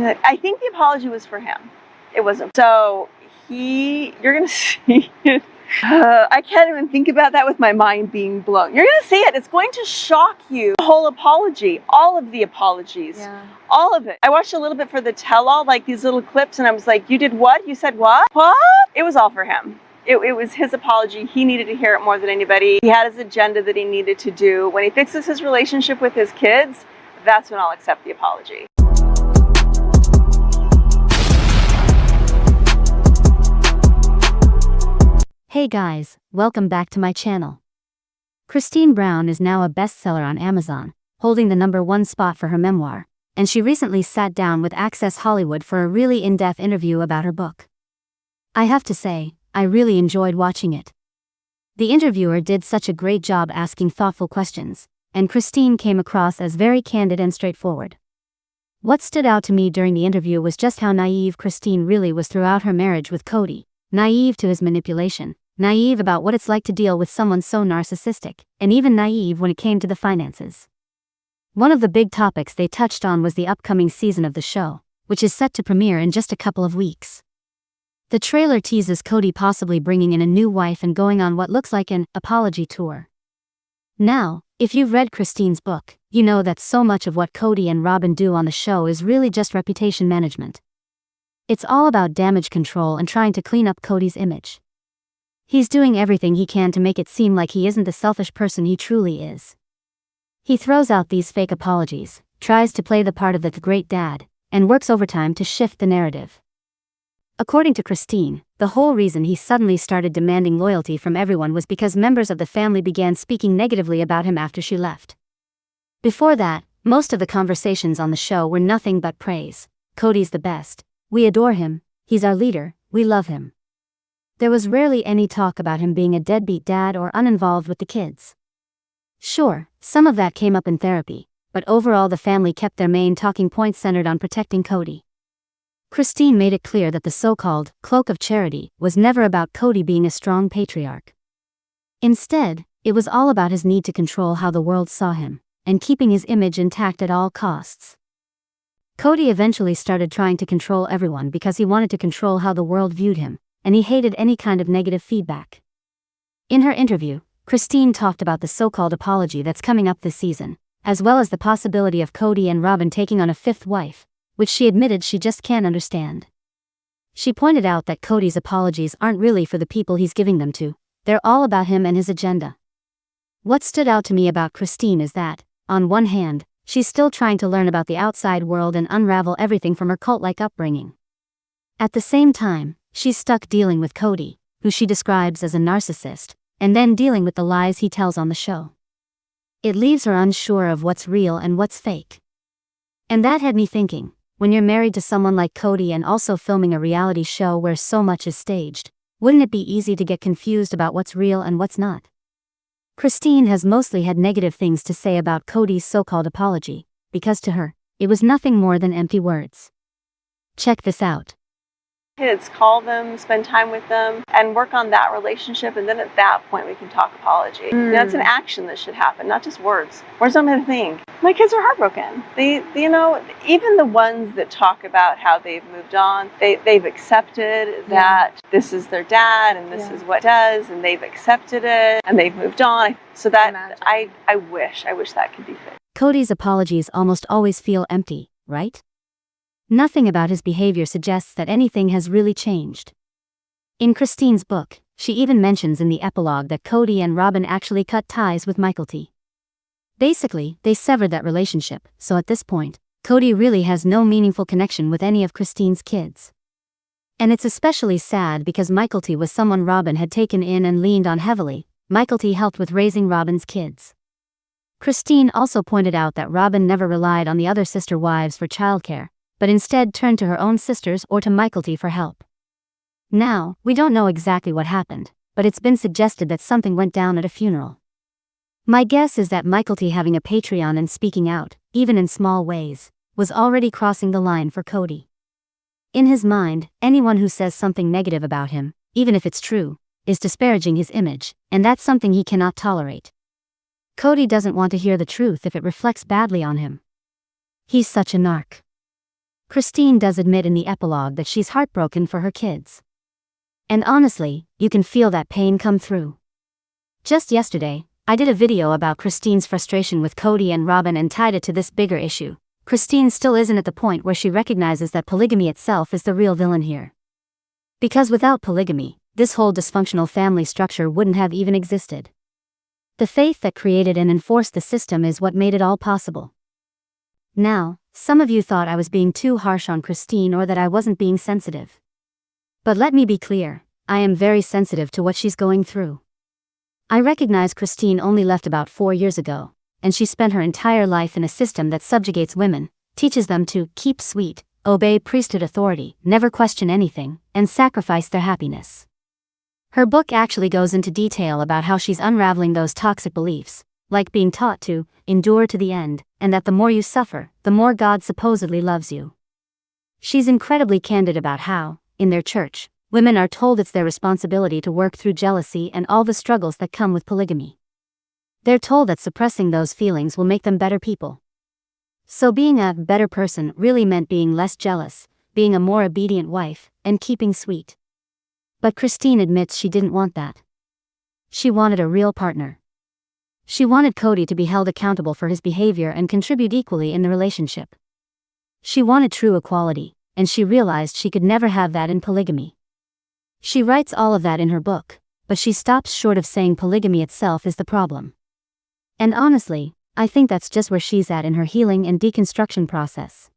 I think the apology was for him. It wasn't. So you're going to see it. I can't even think about that with my mind being blown. You're going to see it. It's going to shock you. The whole apology, all of the apologies, all of it. I watched a little bit for the tell-all, like these little clips, and I was like, you did what? You said what? What? It was all for him. It was his apology. He needed to hear it more than anybody. He had his agenda that he needed to do. When he fixes his relationship with his kids, that's when I'll accept the apology. Hey guys, welcome back to my channel. Kody Brown is now a bestseller on Amazon, holding the #1 spot for her memoir, and she recently sat down with Access Hollywood for a really in-depth interview about her book. I have to say, I really enjoyed watching it. The interviewer did such a great job asking thoughtful questions, and Kody came across as very candid and straightforward. What stood out to me during the interview was just how naive Kody really was throughout her marriage with Kody, naive to his manipulation, naive about what it's like to deal with someone so narcissistic, and even naive when it came to the finances. One of the big topics they touched on was the upcoming season of the show, which is set to premiere in just a couple of weeks. The trailer teases Kody possibly bringing in a new wife and going on what looks like an apology tour. Now, if you've read Kody's book, you know that so much of what Kody and Robyn do on the show is really just reputation management. It's all about damage control and trying to clean up Kody's image. He's doing everything he can to make it seem like he isn't the selfish person he truly is. He throws out these fake apologies, tries to play the part of the great dad, and works overtime to shift the narrative. According to Kody, the whole reason he suddenly started demanding loyalty from everyone was because members of the family began speaking negatively about him after she left. Before that, most of the conversations on the show were nothing but praise. Kody's the best. We adore him. He's our leader. We love him. There was rarely any talk about him being a deadbeat dad or uninvolved with the kids. Sure, some of that came up in therapy, but overall the family kept their main talking points centered on protecting Kody. Kody made it clear that the so-called cloak of charity was never about Kody being a strong patriarch. Instead, it was all about his need to control how the world saw him, and keeping his image intact at all costs. Kody eventually started trying to control everyone because he wanted to control how the world viewed him, and he hated any kind of negative feedback. In her interview, Kody talked about the so-called apology that's coming up this season, as well as the possibility of Kody and Robyn taking on a fifth wife, which she admitted she just can't understand. She pointed out that Kody's apologies aren't really for the people he's giving them to, they're all about him and his agenda. What stood out to me about Kody is that, on one hand, she's still trying to learn about the outside world and unravel everything from her cult-like upbringing. At the same time, she's stuck dealing with Kody, who she describes as a narcissist, and then dealing with the lies he tells on the show. It leaves her unsure of what's real and what's fake. And that had me thinking, when you're married to someone like Kody and also filming a reality show where so much is staged, wouldn't it be easy to get confused about what's real and what's not? Kody has mostly had negative things to say about Kody's so-called apology, because to her, it was nothing more than empty words. Check this out. Kids, call them, spend time with them, and work on that relationship, and then at that point we can talk apology. That's an action that should happen, not just words. Words I'm going to think. My kids are heartbroken. Even the ones that talk about how they've moved on, they've accepted that this is their dad and this is what it does, and they've accepted it and they've moved on. So that I wish that could be fixed. Kody's apologies almost always feel empty, right? Nothing about his behavior suggests that anything has really changed. In Kody's book, she even mentions in the epilogue that Kody and Robyn actually cut ties with T. Basically, they severed that relationship, so at this point, Kody really has no meaningful connection with any of Kody's kids. And it's especially sad because T was someone Robyn had taken in and leaned on heavily. T helped with raising Robyn's kids. Kody also pointed out that Robyn never relied on the other sister wives for childcare, but instead turned to her own sisters or to T for help. Now, we don't know exactly what happened, but it's been suggested that something went down at a funeral. My guess is that T having a Patreon and speaking out, even in small ways, was already crossing the line for Kody. In his mind, anyone who says something negative about him, even if it's true, is disparaging his image, and that's something he cannot tolerate. Kody doesn't want to hear the truth if it reflects badly on him. He's such a narc. Christine does admit in the epilogue that she's heartbroken for her kids. And honestly, you can feel that pain come through. Just yesterday, I did a video about Christine's frustration with Kody and Robyn and tied it to this bigger issue. Christine still isn't at the point where she recognizes that polygamy itself is the real villain here. Because without polygamy, this whole dysfunctional family structure wouldn't have even existed. The faith that created and enforced the system is what made it all possible. Now, some of you thought I was being too harsh on Christine or that I wasn't being sensitive. But let me be clear, I am very sensitive to what she's going through. I recognize Christine only left about 4 years ago, and she spent her entire life in a system that subjugates women, teaches them to keep sweet, obey priesthood authority, never question anything, and sacrifice their happiness. Her book actually goes into detail about how she's unraveling those toxic beliefs, like being taught to endure to the end, and that the more you suffer, the more God supposedly loves you. She's incredibly candid about how, in their church, women are told it's their responsibility to work through jealousy and all the struggles that come with polygamy. They're told that suppressing those feelings will make them better people. So being a better person really meant being less jealous, being a more obedient wife, and keeping sweet. But Christine admits she didn't want that. She wanted a real partner. She wanted Kody to be held accountable for his behavior and contribute equally in the relationship. She wanted true equality, and she realized she could never have that in polygamy. She writes all of that in her book, but she stops short of saying polygamy itself is the problem. And honestly, I think that's just where she's at in her healing and deconstruction process.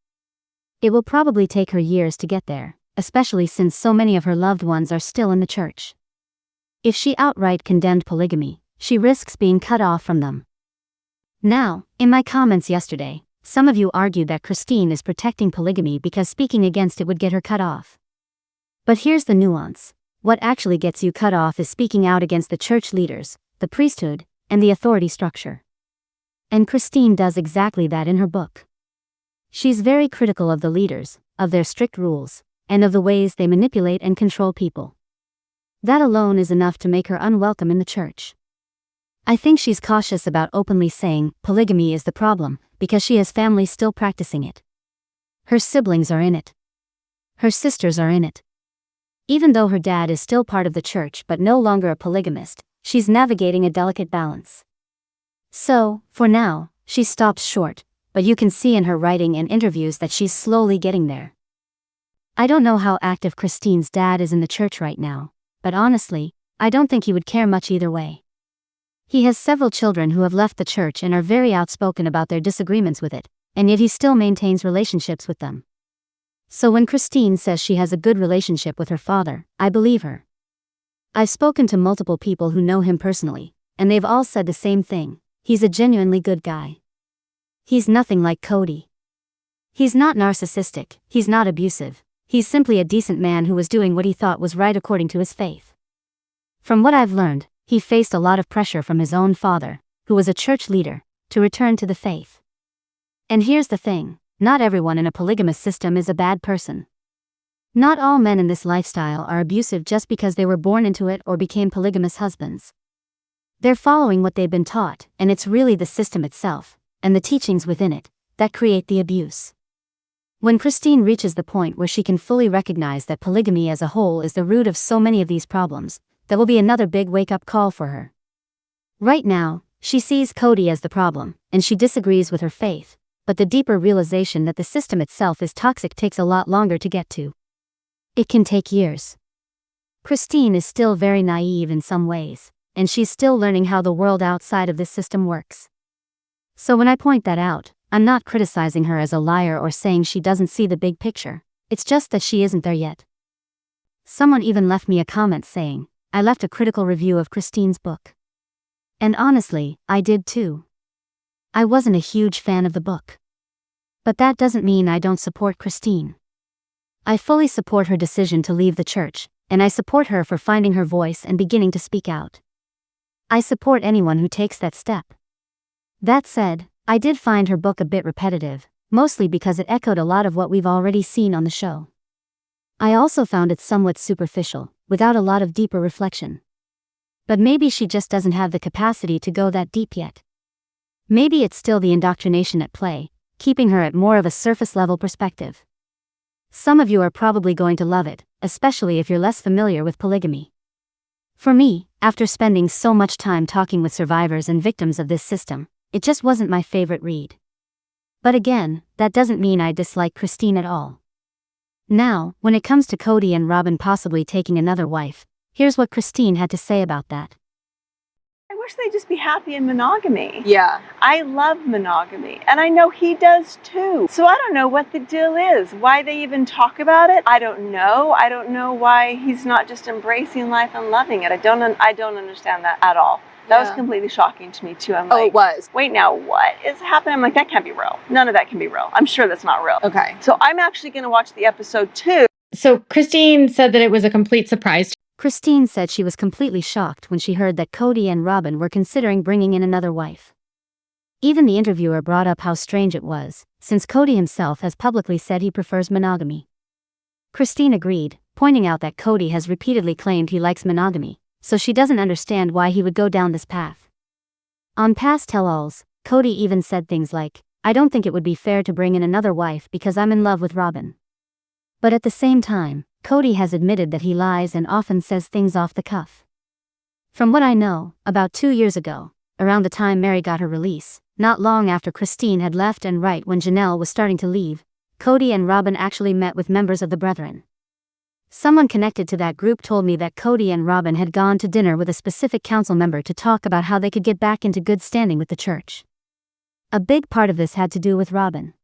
It will probably take her years to get there, especially since so many of her loved ones are still in the church. If she outright condemned polygamy, she risks being cut off from them. Now, in my comments yesterday, some of you argued that Christine is protecting polygamy because speaking against it would get her cut off. But here's the nuance. What actually gets you cut off is speaking out against the church leaders, the priesthood, and the authority structure. And Christine does exactly that in her book. She's very critical of the leaders, of their strict rules, and of the ways they manipulate and control people. That alone is enough to make her unwelcome in the church. I think she's cautious about openly saying polygamy is the problem, because she has family still practicing it. Her siblings are in it. Her sisters are in it. Even though her dad is still part of the church but no longer a polygamist, she's navigating a delicate balance. So, for now, she stops short, but you can see in her writing and interviews that she's slowly getting there. I don't know how active Christine's dad is in the church right now, but honestly, I don't think he would care much either way. He has several children who have left the church and are very outspoken about their disagreements with it, and yet he still maintains relationships with them. So when Christine says she has a good relationship with her father, I believe her. I've spoken to multiple people who know him personally, and they've all said the same thing: he's a genuinely good guy. He's nothing like Kody. He's not narcissistic, he's not abusive, he's simply a decent man who was doing what he thought was right according to his faith. From what I've learned, he faced a lot of pressure from his own father, who was a church leader, to return to the faith. And here's the thing, not everyone in a polygamous system is a bad person. Not all men in this lifestyle are abusive just because they were born into it or became polygamous husbands. They're following what they've been taught, and it's really the system itself, and the teachings within it, that create the abuse. When Christine reaches the point where she can fully recognize that polygamy as a whole is the root of so many of these problems, that will be another big wake-up call for her. Right now, she sees Kody as the problem, and she disagrees with her faith, but the deeper realization that the system itself is toxic takes a lot longer to get to. It can take years. Christine is still very naive in some ways, and she's still learning how the world outside of this system works. So when I point that out, I'm not criticizing her as a liar or saying she doesn't see the big picture, it's just that she isn't there yet. Someone even left me a comment saying, I left a critical review of Christine's book. And honestly, I did too. I wasn't a huge fan of the book. But that doesn't mean I don't support Christine. I fully support her decision to leave the church, and I support her for finding her voice and beginning to speak out. I support anyone who takes that step. That said, I did find her book a bit repetitive, mostly because it echoed a lot of what we've already seen on the show. I also found it somewhat superficial, without a lot of deeper reflection. But maybe she just doesn't have the capacity to go that deep yet. Maybe it's still the indoctrination at play, keeping her at more of a surface-level perspective. Some of you are probably going to love it, especially if you're less familiar with polygamy. For me, after spending so much time talking with survivors and victims of this system, it just wasn't my favorite read. But again, that doesn't mean I dislike Christine at all. Now, when it comes to Kody and Robyn possibly taking another wife, here's what Christine had to say about that. I wish they'd just be happy in monogamy. Yeah. I love monogamy, and I know he does too. So I don't know what the deal is, why they even talk about it. I don't know. I don't know why he's not just embracing life and loving it. I don't understand that at all. That was completely shocking to me too. I'm like, it was. Wait, now what is happening? I'm like, that can't be real. None of that can be real. I'm sure that's not real. Okay. So I'm actually going to watch the episode too. So Christine said that it was a complete surprise. Christine said she was completely shocked when she heard that Kody and Robyn were considering bringing in another wife. Even the interviewer brought up how strange it was, since Kody himself has publicly said he prefers monogamy. Christine agreed, pointing out that Kody has repeatedly claimed he likes monogamy, so she doesn't understand why he would go down this path. On past tell-alls, Kody even said things like, "I don't think it would be fair to bring in another wife because I'm in love with Robyn." But at the same time, Kody has admitted that he lies and often says things off the cuff. From what I know, about 2 years ago, around the time Mary got her release, not long after Christine had left and right when Janelle was starting to leave, Kody and Robyn actually met with members of the Brethren. Someone connected to that group told me that Kody and Robyn had gone to dinner with a specific council member to talk about how they could get back into good standing with the church. A big part of this had to do with Robyn.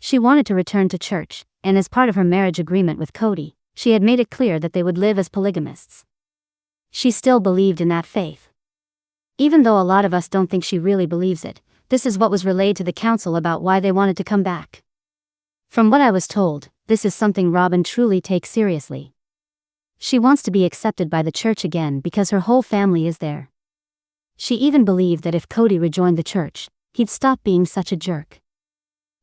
She wanted to return to church, and as part of her marriage agreement with Kody, she had made it clear that they would live as polygamists. She still believed in that faith. Even though a lot of us don't think she really believes it, this is what was relayed to the council about why they wanted to come back. From what I was told, this is something Robyn truly takes seriously. She wants to be accepted by the church again because her whole family is there. She even believed that if Kody rejoined the church, he'd stop being such a jerk.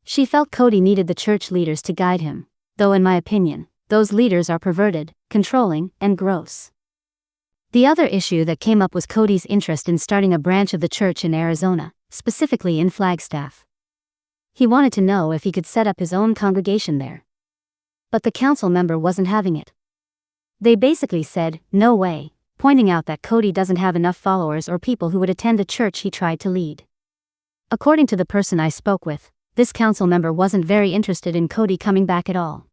She felt Kody needed the church leaders to guide him, though in my opinion, those leaders are perverted, controlling, and gross. The other issue that came up was Kody's interest in starting a branch of the church in Arizona, specifically in Flagstaff. He wanted to know if he could set up his own congregation there. But the council member wasn't having it. They basically said, "No way," pointing out that Kody doesn't have enough followers or people who would attend the church he tried to lead. According to the person I spoke with, this council member wasn't very interested in Kody coming back at all.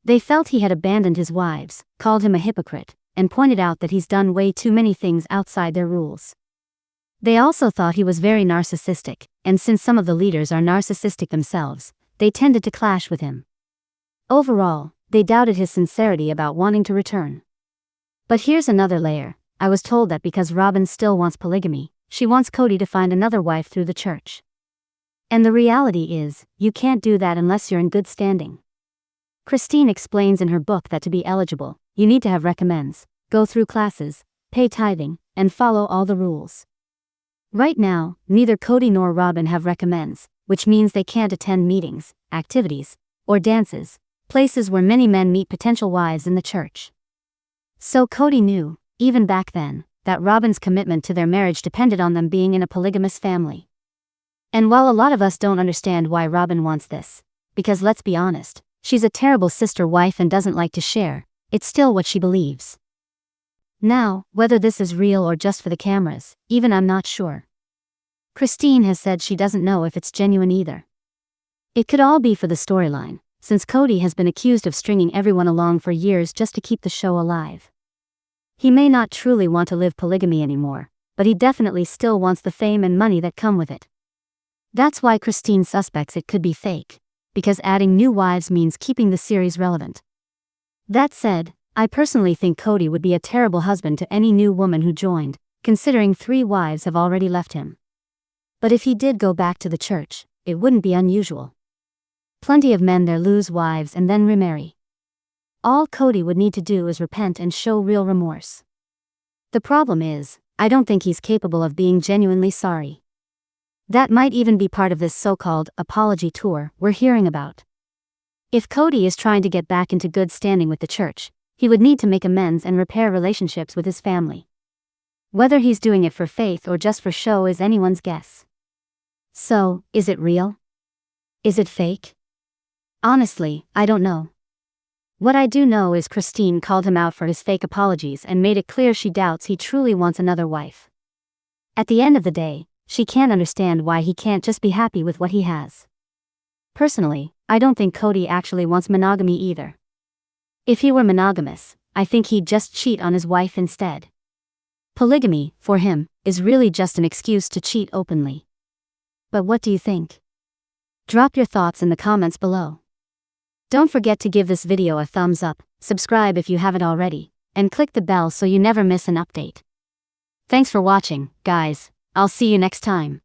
They felt he had abandoned his wives, called him a hypocrite, and pointed out that he's done way too many things outside their rules. They also thought he was very narcissistic, and since some of the leaders are narcissistic themselves, they tended to clash with him. Overall, they doubted his sincerity about wanting to return. But here's another layer. I was told that because Robyn still wants polygamy, she wants Kody to find another wife through the church. And the reality is, you can't do that unless you're in good standing. Christine explains in her book that to be eligible, you need to have recommends, go through classes, pay tithing, and follow all the rules. Right now, neither Kody nor Robyn have recommends, which means they can't attend meetings, activities, or dances, places where many men meet potential wives in the church. So Kody knew, even back then, that Robyn's commitment to their marriage depended on them being in a polygamous family. And while a lot of us don't understand why Robyn wants this, because let's be honest, she's a terrible sister wife and doesn't like to share, it's still what she believes. Now, whether this is real or just for the cameras, even I'm not sure. Christine has said she doesn't know if it's genuine either. It could all be for the storyline, since Kody has been accused of stringing everyone along for years just to keep the show alive. He may not truly want to live polygamy anymore, but he definitely still wants the fame and money that come with it. That's why Christine suspects it could be fake, because adding new wives means keeping the series relevant. That said, I personally think Kody would be a terrible husband to any new woman who joined, considering 3 wives have already left him. But if he did go back to the church, it wouldn't be unusual. Plenty of men there lose wives and then remarry. All Kody would need to do is repent and show real remorse. The problem is, I don't think he's capable of being genuinely sorry. That might even be part of this so-called apology tour we're hearing about. If Kody is trying to get back into good standing with the church, he would need to make amends and repair relationships with his family. Whether he's doing it for faith or just for show is anyone's guess. So, is it real? Is it fake? Honestly, I don't know. What I do know is Christine called him out for his fake apologies and made it clear she doubts he truly wants another wife. At the end of the day, she can't understand why he can't just be happy with what he has. Personally, I don't think Kody actually wants monogamy either. If he were monogamous, I think he'd just cheat on his wife instead. Polygamy, for him, is really just an excuse to cheat openly. But what do you think? Drop your thoughts in the comments below. Don't forget to give this video a thumbs up, subscribe if you haven't already, and click the bell so you never miss an update. Thanks for watching, guys. I'll see you next time.